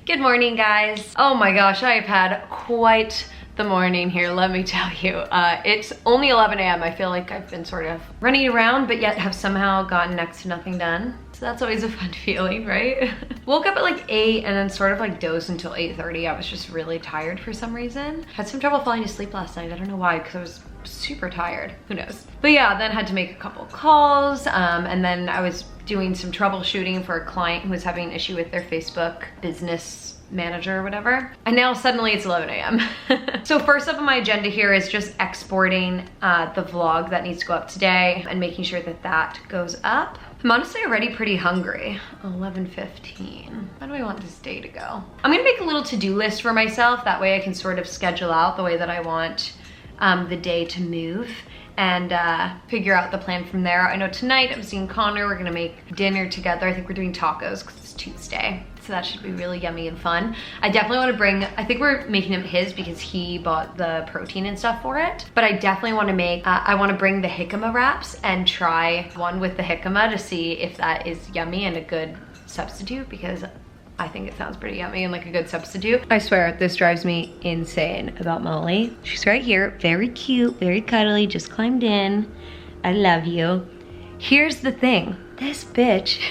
Good morning, guys. Oh my gosh, I've had quite the morning here, let me tell you. It's only 11 a.m. I feel like I've been sort of running around, but yet have somehow gotten next to nothing done. So that's always a fun feeling, right? Woke up at like 8 and then sort of like dozed until 8:30. I was just really tired for some reason. Had some trouble falling asleep last night. I don't know why, because I was super tired. Who knows? But yeah, then had to make a couple calls, and then I was doing some troubleshooting for a client who was having an issue with their Facebook business manager or whatever. And now suddenly it's 11 a.m. So first up on my agenda here is just exporting the vlog that needs to go up today and making sure that that goes up. I'm honestly already pretty hungry. 11:15. How do I want this day to go? I'm gonna make a little to-do list for myself. That way I can sort of schedule out the way that I want the day to move and figure out the plan from there. I know tonight I'm seeing Connor. We're gonna make dinner together. I think we're doing tacos because it's Tuesday. So that should be really yummy and fun. I definitely want to bring, I think we're making him his because he bought the protein and stuff for it. But I definitely want to make, I want to bring the jicama wraps and try one with the jicama to see if that is yummy and a good substitute, because I think it sounds pretty yummy and like a good substitute. I swear, this drives me insane about Molly. She's right here, very cute, very cuddly, just climbed in. I love you. Here's the thing, this bitch,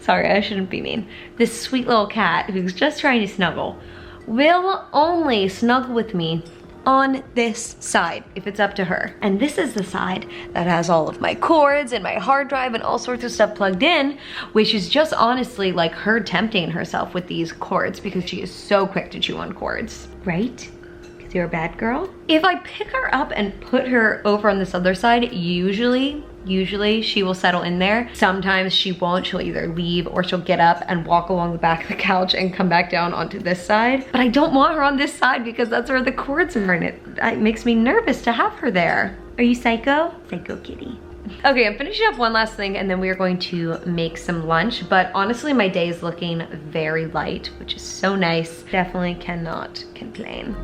sorry, I shouldn't be mean. This sweet little cat who's just trying to snuggle will only snuggle with me on this side if it's up to her. And this is the side that has all of my cords and my hard drive and all sorts of stuff plugged in, which is just honestly like her tempting herself with these cords because she is so quick to chew on cords, right? Because you're a bad girl. If I pick her up and put her over on this other side, usually she will settle in there. Sometimes she won't. She'll either leave or she'll get up and walk along the back of the couch and come back down onto this side. But I don't want her on this side because that's where the cords are in it. It makes me nervous to have her there. Are you psycho? Psycho kitty. Okay, I'm finishing up one last thing and then we are going to make some lunch. But honestly, my day is looking very light, which is so nice. Definitely cannot complain.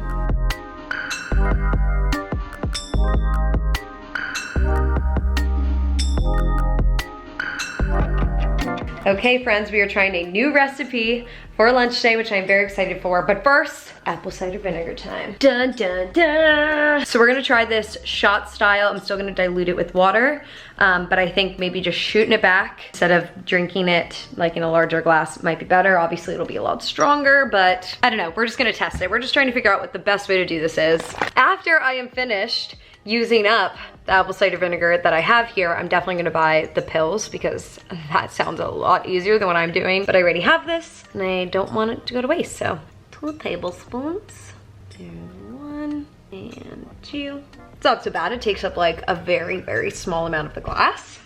Okay, friends, we are trying a new recipe for lunch today, which I'm very excited for. But first, apple cider vinegar time. Dun, dun, dun. So we're gonna try this shot style. I'm still gonna dilute it with water, but I think maybe just shooting it back instead of drinking it like in a larger glass might be better. Obviously, it'll be a lot stronger, but I don't know. We're just gonna test it. We're just trying to figure out what the best way to do this is. After I am finished using up the apple cider vinegar that I have here, I'm definitely gonna buy the pills because that sounds a lot easier than what I'm doing. But I already have this and I don't want it to go to waste. So 2 tablespoons. There's 1 and 2. It's not so bad. It takes up like a very, very small amount of the glass.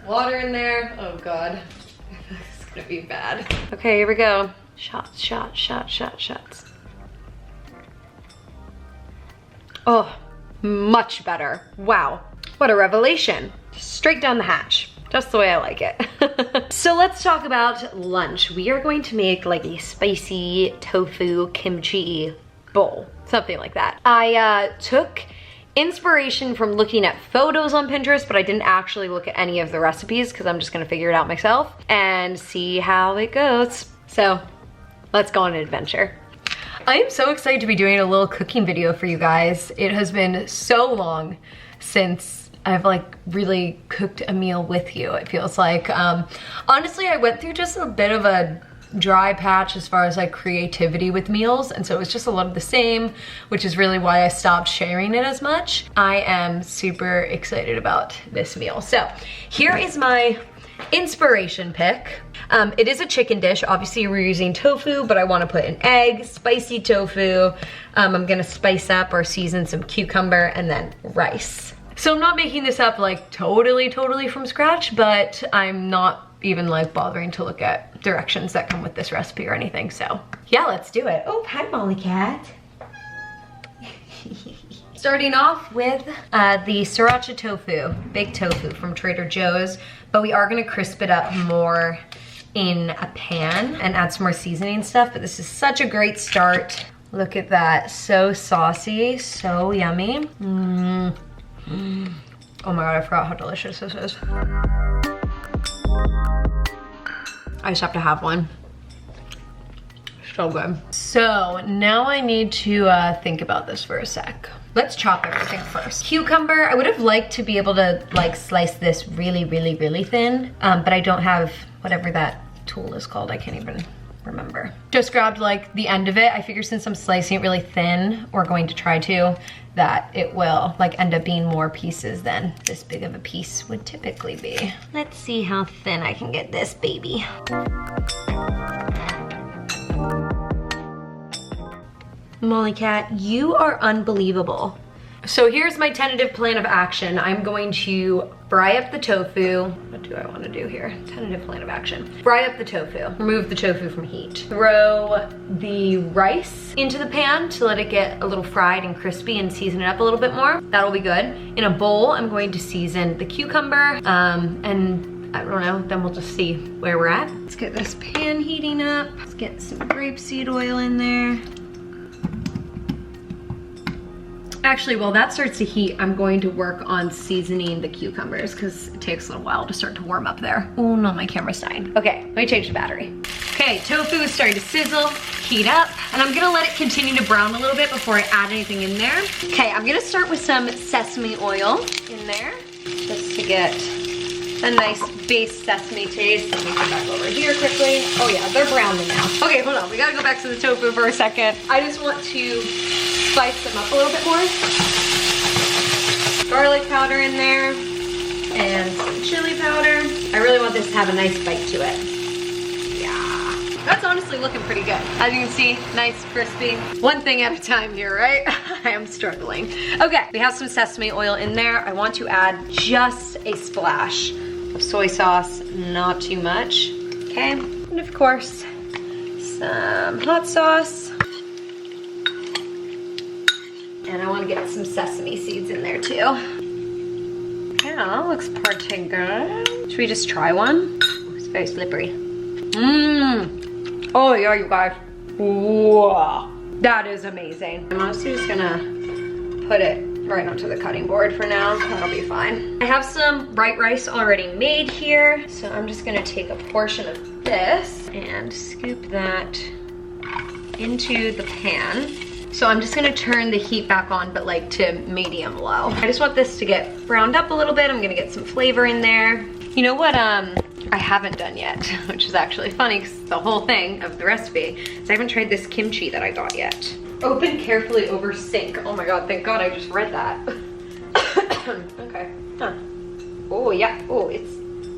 Water in there. Oh God, this is gonna be bad. Okay, here we go. Shots, shots, shots, shots, shots. Oh, much better. Wow, what a revelation. Straight down the hatch, just the way I like it. So let's talk about lunch. We are going to make like a spicy tofu kimchi bowl, something like that. I took inspiration from looking at photos on Pinterest, but I didn't actually look at any of the recipes because I'm just gonna figure it out myself and see how it goes. So let's go on an adventure. I am so excited to be doing a little cooking video for you guys. It has been so long since I've like really cooked a meal with you, it feels like. Honestly, I went through just a bit of a dry patch as far as like creativity with meals, and so it was just a lot of the same, which is really why I stopped sharing it as much. I am super excited about this meal. So here is my inspiration pick. It is a chicken dish. Obviously we're using tofu, but I want to put an egg, spicy tofu. I'm gonna spice up or season some cucumber and then rice. So I'm not making this up like totally from scratch, but I'm not even like bothering to look at directions that come with this recipe or anything. So yeah, let's do it. Oh, hi Molly Cat. Starting off with the sriracha tofu, baked tofu from Trader Joe's, but we are gonna crisp it up more in a pan and add some more seasoning stuff, but this is such a great start. Look at that, so saucy, so yummy. Oh my God, I forgot how delicious this is. I just have to have one. So good. So now I need to think about this for a sec. Let's chop everything first. Cucumber, I would have liked to be able to like slice this really, really, really thin, but I don't have whatever that tool is called. I can't even remember. Just grabbed like the end of it. I figure since I'm slicing it really thin, or going to try to, that it will like end up being more pieces than this big of a piece would typically be. Let's see how thin I can get this baby. Molly Cat, you are unbelievable. So here's my tentative plan of action. I'm going to fry up the tofu. What do I want to do here? Tentative plan of action. Fry up the tofu. Remove the tofu from heat. Throw the rice into the pan to let it get a little fried and crispy and season it up a little bit more. That'll be good. In a bowl, I'm going to season the cucumber and I don't know, then we'll just see where we're at. Let's get this pan heating up. Let's get some grapeseed oil in there. Actually, while that starts to heat, I'm going to work on seasoning the cucumbers because it takes a little while to start to warm up there. Oh no, my camera's dying. Okay, let me change the battery. Okay, tofu is starting to sizzle, heat up, and I'm gonna let it continue to brown a little bit before I add anything in there. Okay, I'm gonna start with some sesame oil in there just to get a nice base sesame taste. Let me come back over here quickly. Oh yeah, they're browning now. Okay, hold on, we gotta go back to the tofu for a second. I just want to spice them up a little bit more. Garlic powder in there and some chili powder. I really want this to have a nice bite to it. Yeah, that's honestly looking pretty good. As you can see, nice, crispy. One thing at a time here, right? I am struggling. Okay, we have some sesame oil in there. I want to add just a splash of soy sauce, not too much. Okay, and of course, some hot sauce. And I want to get some sesame seeds in there too. Yeah, that looks pretty good. Should we just try one? Oh, it's very slippery. Mmm. Oh yeah, you guys. Whoa. That is amazing. I'm honestly just gonna put it right onto the cutting board for now. That'll be fine. I have some white rice already made here. So I'm just gonna take a portion of this and scoop that into the pan. So I'm just gonna turn the heat back on, but like to medium low. I just want this to get browned up a little bit. I'm gonna get some flavor in there. You know what I haven't done yet, which is actually funny because the whole thing of the recipe is I haven't tried this kimchi that I got yet. Open carefully over sink. Oh my God, thank God I just read that. Okay, huh. Oh yeah, oh, it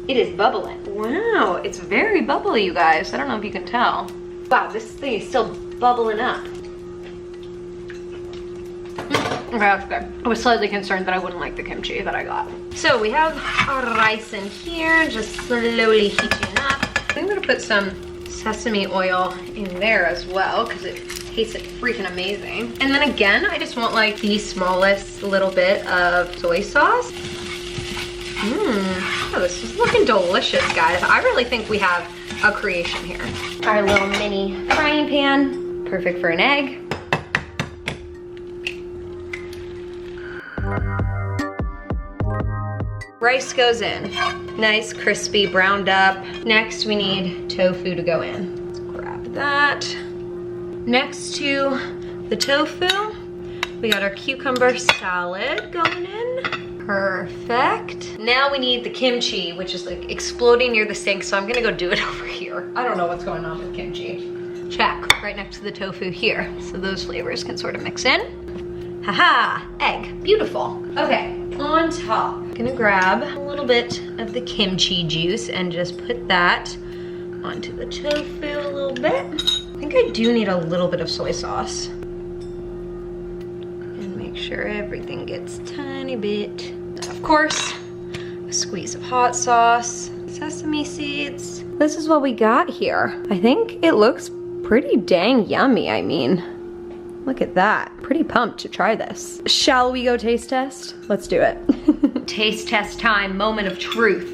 is bubbling. Wow, it's very bubbly, you guys. I don't know if you can tell. Wow, this thing is still bubbling up. Okay, that's good. I was slightly concerned that I wouldn't like the kimchi that I got. So we have our rice in here, just slowly heating up. I'm gonna put some sesame oil in there as well because it tastes freaking amazing. And then again, I just want like the smallest little bit of soy sauce. Oh, this is looking delicious, guys. I really think we have a creation here. Our little mini frying pan, perfect for an egg. Rice goes in, nice, crispy, browned up. Next, we need tofu to go in. Let's grab that. Next to the tofu, we got our cucumber salad going in. Perfect. Now we need the kimchi, which is like exploding near the sink, so I'm gonna go do it over here. I don't know what's going on with kimchi. Check, right next to the tofu here, so those flavors can sort of mix in. Haha, egg, beautiful. Okay. On top, I'm gonna grab a little bit of the kimchi juice and just put that onto the tofu a little bit. I think I do need a little bit of soy sauce. And make sure everything gets a tiny bit. And of course, a squeeze of hot sauce, sesame seeds. This is what we got here. I think it looks pretty dang yummy, I mean. Look at that. Pretty pumped to try this. Shall we go taste test? Let's do it. Taste test time, moment of truth.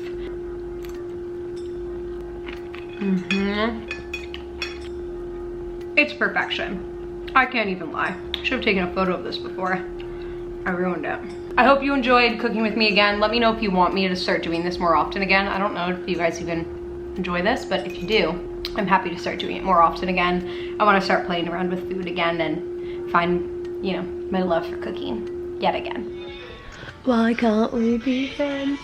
It's perfection. I can't even lie. Should have taken a photo of this before. I ruined it. I hope you enjoyed cooking with me again. Let me know if you want me to start doing this more often again. I don't know if you guys even enjoy this, but if you do, I'm happy to start doing it more often again. I want to start playing around with food again and find, you know, my love for cooking yet again. Why can't we be friends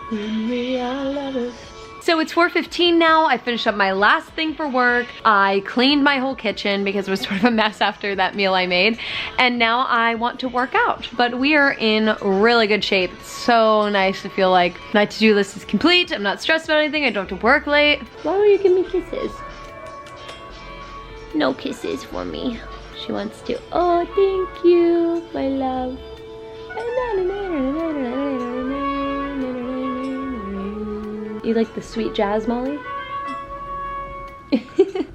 when we are lovers? So it's 4:15 now. I finished up my last thing for work. I cleaned my whole kitchen because it was sort of a mess after that meal I made. And now I want to work out. But we are in really good shape. It's so nice to feel like my to-do list is complete. I'm not stressed about anything. I don't have to work late. Why don't you give me kisses? No kisses for me. She wants to. Oh, thank you, my love. You like the sweet jazz, Molly?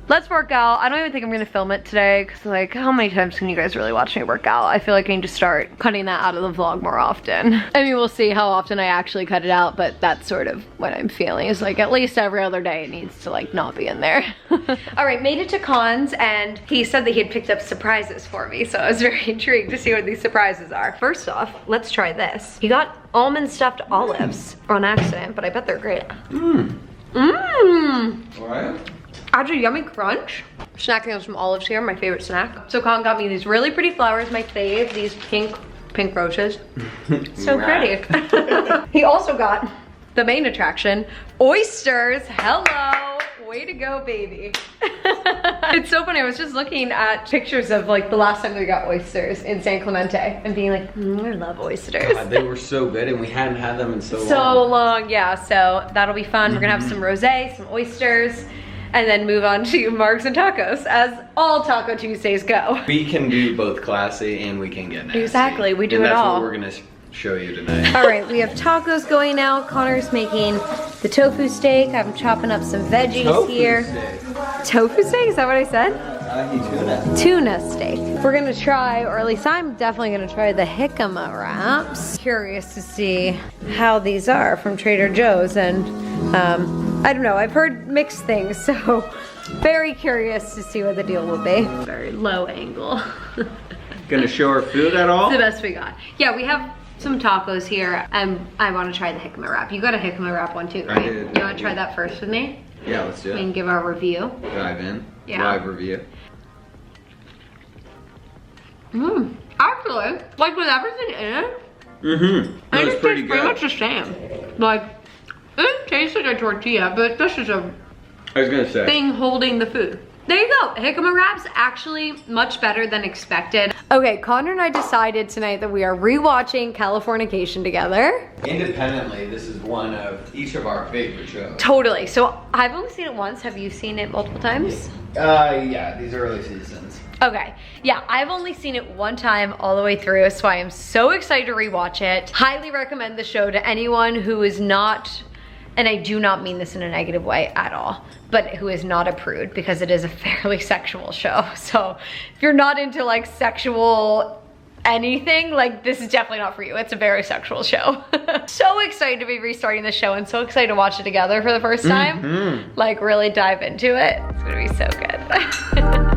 Let's work out. I don't even think I'm gonna film it today because like, how many times can you guys really watch me work out? I feel like I need to start cutting that out of the vlog more often. I mean, we'll see how often I actually cut it out, but that's sort of what I'm feeling is like at least every other day it needs to like not be in there. All right, made it to Conn's and he said that he had picked up surprises for me. So I was very intrigued to see what these surprises are. First off, let's try this. He got almond stuffed olives on accident, but I bet they're great. Mmm. Mmm. All right. Actually, yummy crunch. Snacking on some olives here, my favorite snack. So Con got me these really pretty flowers, my fave, these pink roses. So pretty. He also got the main attraction, oysters. Hello, way to go, baby. It's so funny, I was just looking at pictures of like the last time we got oysters in San Clemente and being like, I love oysters. God, they were so good and we hadn't had them in so long. So long, yeah, so that'll be fun. We're gonna have some rosé, some oysters, and then move on to margs and tacos, as all Taco Tuesdays go. We can do both classy and we can get nasty. Exactly, we do and it all. that's what we're gonna show you tonight. All right, we have tacos going now. Connor's making the tofu steak. I'm chopping up some veggies Tofu here. steak. Tofu steak, is that what I said? Tuna. Tuna steak. We're gonna try, or at least I'm definitely gonna try the jicama wraps. Curious to see how these are from Trader Joe's, and I don't know, I've heard mixed things, so very curious to see what the deal will be. Very low angle. Gonna show our food at all? It's the best we got. Yeah, we have some tacos here, and I want to try the jicama wrap. You got a jicama wrap one too, right? I did. You want to try that first with me? Yeah, let's do it. And give our review. Dive in. Yeah. Live review. Actually, like with everything in it, That was pretty good. pretty much the same. Like, it tastes like a tortilla, but this is a I was gonna say. thing holding the food. There you go, jicama wraps actually much better than expected. Okay, Connor and I decided tonight that we are rewatching Californication together. Independently, this is one of each of our favorite shows. Totally, so I've only seen it once. Have you seen it multiple times? Yeah, these early seasons. Okay, yeah, I've only seen it one time all the way through, so I am so excited to rewatch it. Highly recommend the show to anyone who is not, and I do not mean this in a negative way at all, but who is not a prude, because it is a fairly sexual show. So if you're not into like sexual anything, like this is definitely not for you. It's a very sexual show. So excited to be restarting the show and so excited to watch it together for the first time. Like really dive into it. It's gonna be so good.